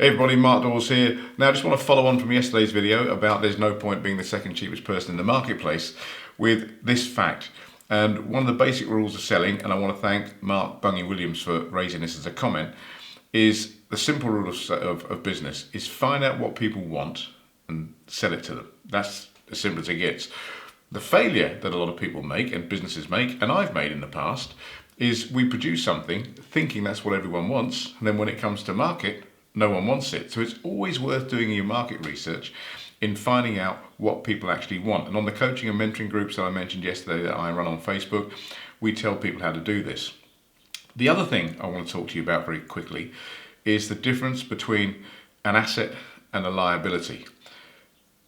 Hey everybody, Mark Dawes here. Now I just want to follow on from yesterday's video about there's no point being the second cheapest person in the marketplace with this fact. And one of the basic rules of selling, and I want to thank Mark Bungy Williams for raising this as a comment, is the simple rule of business is find out what people want and sell it to them. That's as simple as it gets. The failure that a lot of people make and businesses make, and I've made in the past, is we produce something thinking that's what everyone wants, and then when it comes to market, no one wants it. So it's always worth doing your market research in finding out what people actually want. And on the coaching and mentoring groups that I mentioned yesterday that I run on Facebook, we tell people how to do this. The other thing I want to talk to you about very quickly is the difference between an asset and a liability,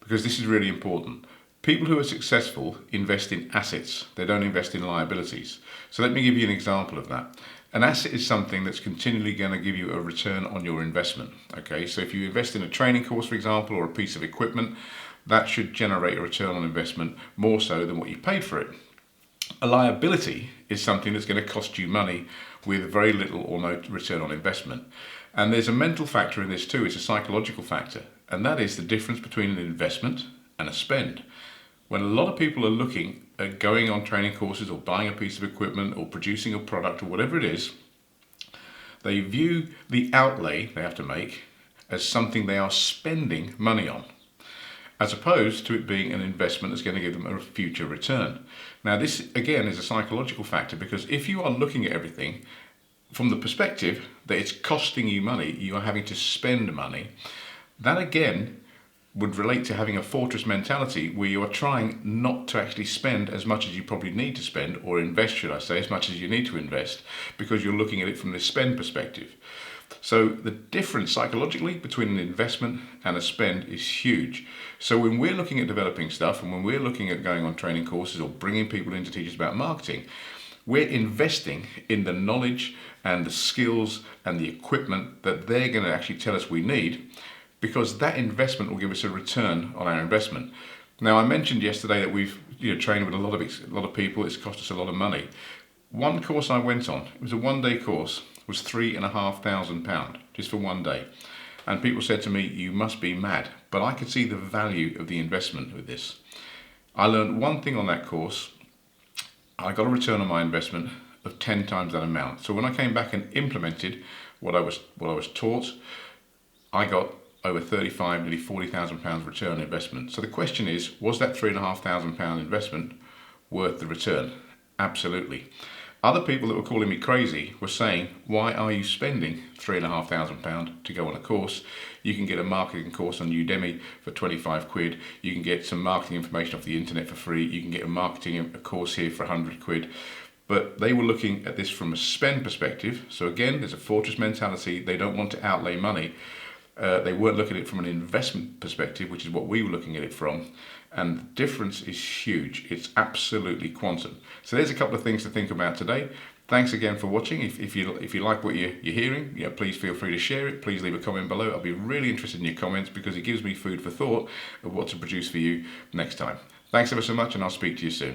because this is really important. People who are successful invest in assets, they don't invest in liabilities. So let me give you an example of that. An asset is something that's continually going to give you a return on your investment. Okay, so if you invest in a training course, for example, or a piece of equipment, that should generate a return on investment more so than what you paid for it. A liability is something that's going to cost you money with very little or no return on investment. And there's a mental factor in this too, it's a psychological factor, and that is the difference between an investment and a spend. When a lot of people are looking at going on training courses or buying a piece of equipment or producing a product or whatever it is, they view the outlay they have to make as something they are spending money on, as opposed to it being an investment that's going to give them a future return. Now this again is a psychological factor, because if you are looking at everything from the perspective that it's costing you money, you are having to spend money, that again would relate to having a fortress mentality where you are trying not to actually spend as much as you probably need to spend, or invest, should I say, as much as you need to invest, because you're looking at it from the spend perspective. So the difference psychologically between an investment and a spend is huge. So when we're looking at developing stuff, and when we're looking at going on training courses or bringing people in to teach us about marketing, we're investing in the knowledge and the skills and the equipment that they're going to actually tell us we need, because that investment will give us a return on our investment. Now I mentioned yesterday that we've trained with a lot of people. It's cost us a lot of money. One course I went on, it was a one-day course, was £3,500 just for one day. And people said to me, you must be mad. But I could see the value of the investment with this. I learned one thing on that course. I got a return on my investment of 10 times that amount. So when I came back and implemented what I was taught, I got over 35, nearly £40,000 return on investment. So the question is, was that £3,500 investment worth the return? Absolutely. Other people that were calling me crazy were saying, why are you spending £3,500 to go on a course? You can get a marketing course on Udemy for 25 quid. You can get some marketing information off the internet for free. You can get a course here for 100 quid. But they were looking at this from a spend perspective. So again, there's a fortress mentality. They don't want to outlay money. They weren't looking at it from an investment perspective, which is what we were looking at it from, and the difference is huge. It's absolutely quantum. So there's a couple of things to think about today. Thanks again for watching. If you like what you're hearing, please feel free to share it. Please leave a comment below. I'll be really interested in your comments, because it gives me food for thought of what to produce for you next time. Thanks ever so much, and I'll speak to you soon.